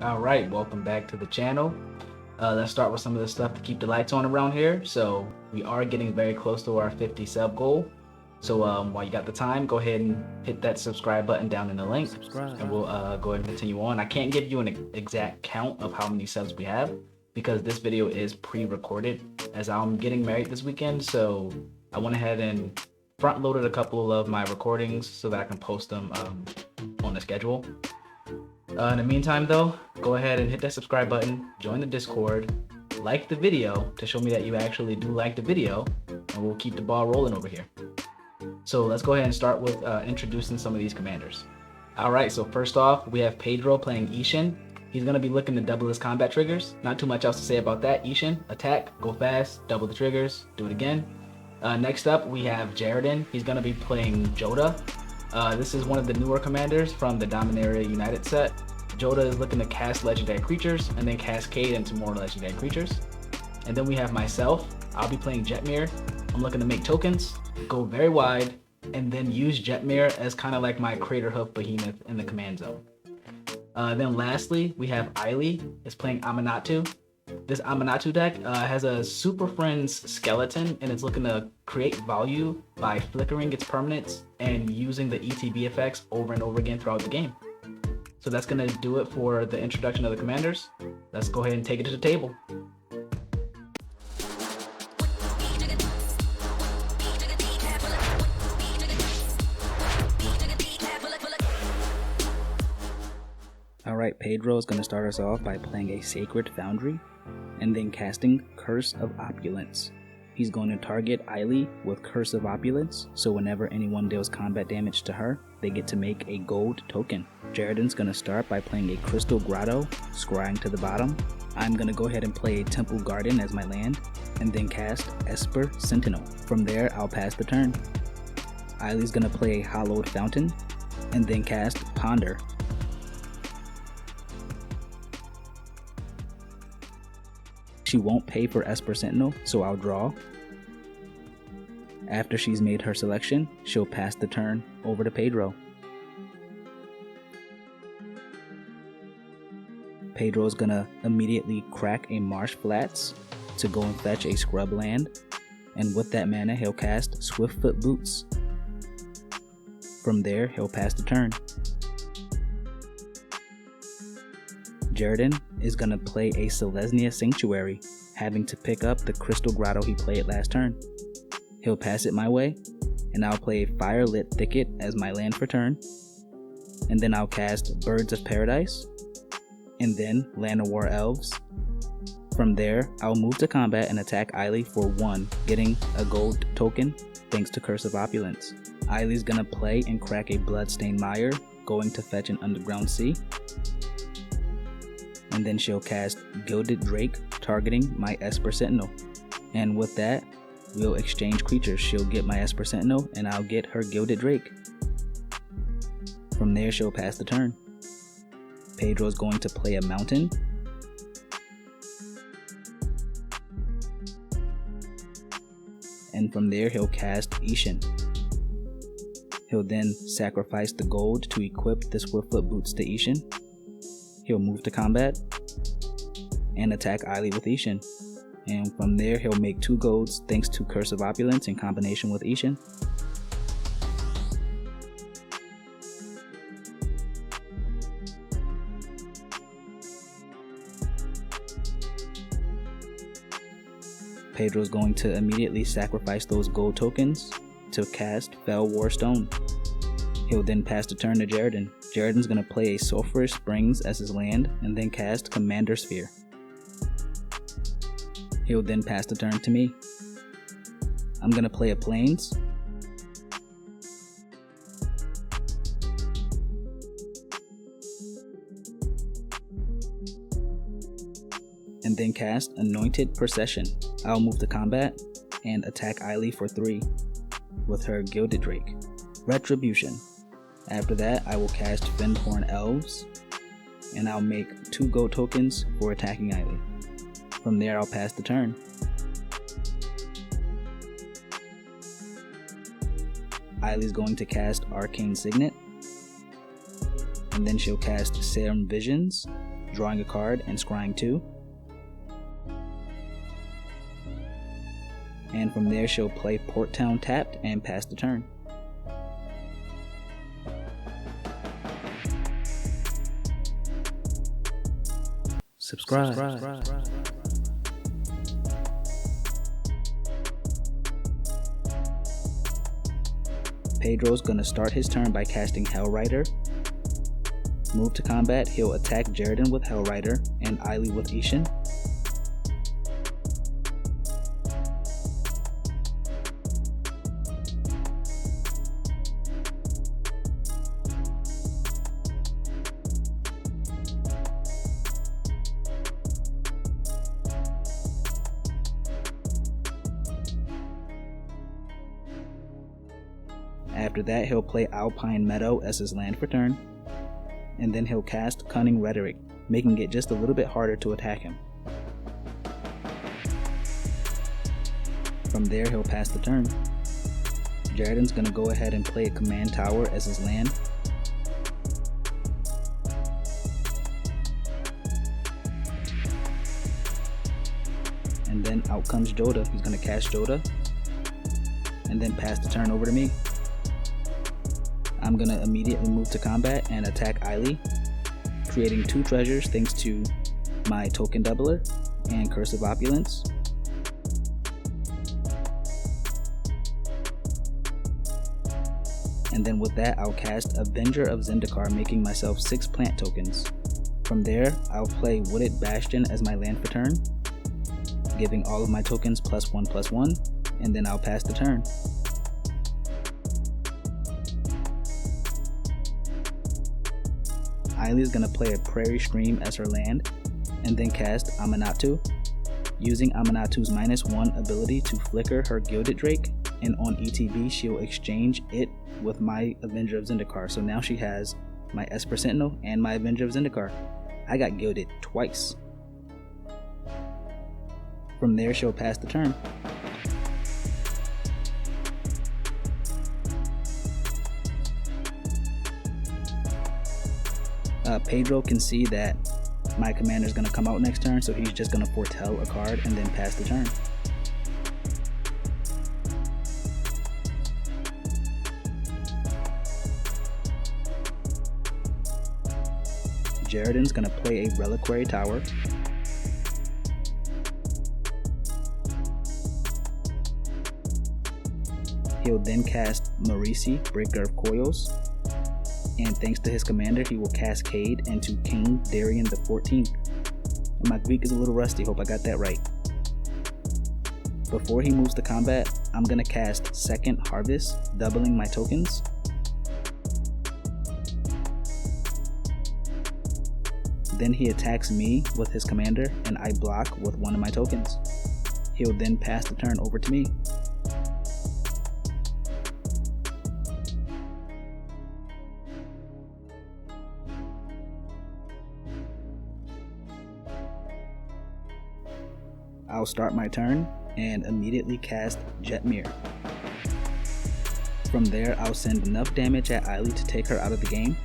Alright, welcome back to the channel. Let's start with some of the stuff to keep the lights on around here. So we are getting very close to our 50 sub goal. So while you got the time, go ahead and hit that subscribe button down in the link. And we'll go ahead and continue on. I can't give you an exact count of how many subs we have because this video is pre-recorded as I'm getting married this weekend. So I went ahead and front-loaded a couple of my recordings so that I can post them on the schedule. In the meantime though, go ahead and hit that subscribe button, join the Discord, like the video to show me that you actually do like the video, and we'll keep the ball rolling over here. So let's go ahead and start with introducing some of these commanders. Alright, so first off, we have Pedro playing Isshin. He's going to be looking to double his combat triggers. Not too much else to say about that. Isshin, attack, go fast, double the triggers, do it again. Next up, we have Jaredin. He's going to be playing Jodah. This is one of the newer commanders from the Dominaria United set. Jodah is looking to cast legendary creatures and then cascade into more legendary creatures. And then we have myself. I'll be playing Jetmir. I'm looking to make tokens, go very wide, and then use Jetmir as kind of like my Crater Hoof Behemoth in the command zone. Then lastly, we have Isshin is playing Aminatou. This Aminatou deck has a Super Friends skeleton, and it's looking to create value by flickering its permanents and using the ETB effects over and over again throughout the game. So that's going to do it for the introduction of the commanders. Let's go ahead and take it to the table. Alright, Pedro is going to start us off by playing a Sacred Foundry and then casting Curse of Opulence. He's going to target Isshin with Curse of Opulence, so whenever anyone deals combat damage to her, they get to make a gold token. Jaredin's going to start by playing a Crystal Grotto, scrying to the bottom. I'm going to go ahead and play a Temple Garden as my land, and then cast Esper Sentinel. From there, I'll pass the turn. Eileen's going to play a Hallowed Fountain, and then cast Ponder. She won't pay for Esper Sentinel, so I'll draw. After she's made her selection, she'll pass the turn over to Pedro. Pedro's gonna immediately crack a Marsh Flats to go and fetch a scrub land, and with that mana he'll cast Swiftfoot Boots. From there he'll pass the turn. Jaredin is going to play a Selesnya Sanctuary, having to pick up the Crystal Grotto he played last turn. He'll pass it my way, and I'll play Firelit Thicket as my land for turn, and then I'll cast Birds of Paradise, and then Land of War Elves. From there, I'll move to combat and attack Isshin for 1, getting a gold token thanks to Curse of Opulence. Eileen's going to play and crack a Bloodstained Mire, going to fetch an Underground Sea. And then she'll cast Gilded Drake, targeting my Esper Sentinel. And with that, we'll exchange creatures. She'll get my Esper Sentinel, and I'll get her Gilded Drake. From there, she'll pass the turn. Pedro's going to play a Mountain. And from there, he'll cast Isshin. He'll then sacrifice the gold to equip the Swiftfoot Boots to Isshin. He'll move to combat and attack Isshin with Isshin. And from there, he'll make 2 golds thanks to Curse of Opulence in combination with Isshin. Pedro's going to immediately sacrifice those gold tokens to cast Fell War Stone. He'll then pass the turn to Jaredin. Jaredin's going to play a Sulphurous Springs as his land and then cast Commander Sphere. He'll then pass the turn to me. I'm going to play a Plains. And then cast Anointed Procession. I'll move to combat and attack Isshin for 3 with her Gilded Drake. Retribution. After that, I will cast Fendhorn Elves, and I'll make 2 gold tokens for attacking Isshin. From there, I'll pass the turn. Eileen's going to cast Arcane Signet, and then she'll cast Serum Visions, drawing a card and scrying 2. And from there she'll play Port Town tapped and pass the turn. Subscribe. Pedro's gonna start his turn by casting Hellrider. Move to combat, he'll attack Jaredon with Hellrider and Eiley with Isshin. After that, he'll play Alpine Meadow as his land for turn, and then he'll cast Cunning Rhetoric, making it just a little bit harder to attack him. From there, he'll pass the turn. Jaredon's gonna go ahead and play a Command Tower as his land. And then out comes Jodah. He's gonna cast Jodah, and then pass the turn over to me. I'm gonna immediately move to combat and attack Eiley, creating 2 treasures thanks to my token doubler and Curse of Opulence. And then with that, I'll cast Avenger of Zendikar, making myself 6 plant tokens. From there, I'll play Wooded Bastion as my land for turn, giving all of my tokens +1/+1, and then I'll pass the turn. Eiley is going to play a Prairie Stream as her land, and then cast Aminatou, using Aminatou's -1 ability to flicker her Gilded Drake, and on ETB she'll exchange it with my Avenger of Zendikar. So now she has my Esper Sentinel and my Avenger of Zendikar. I got gilded twice. From there she'll pass the turn. Pedro can see that my commander is going to come out next turn, so he's just going to foretell a card and then pass the turn. Jaredon's going to play a Reliquary Tower. He'll then cast Marisi, Breaker of Coils. And thanks to his commander, he will cascade into King Darien the 14th. And my Greek is a little rusty, hope I got that right. Before he moves to combat, I'm going to cast Second Harvest, doubling my tokens. Then he attacks me with his commander, and I block with one of my tokens. He'll then pass the turn over to me. I'll start my turn and immediately cast Jetmir. From there, I'll send enough damage at Eiley to take her out of the game,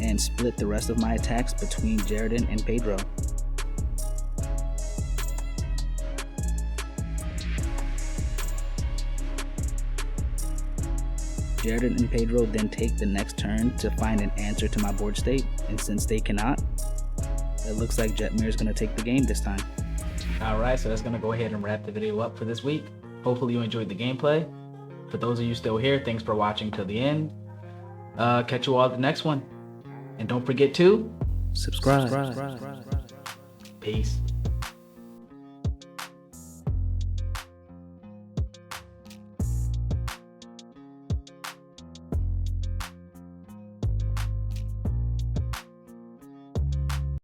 and split the rest of my attacks between Jaredon and Pedro. Jaredon and Pedro then take the next turn to find an answer to my board state, and since they cannot, it looks like Jetmir is going to take the game this time. Alright, so that's going to go ahead and wrap the video up for this week. Hopefully you enjoyed the gameplay. For those of you still here, thanks for watching till the end. Catch you all at the next one. And don't forget to subscribe. Peace.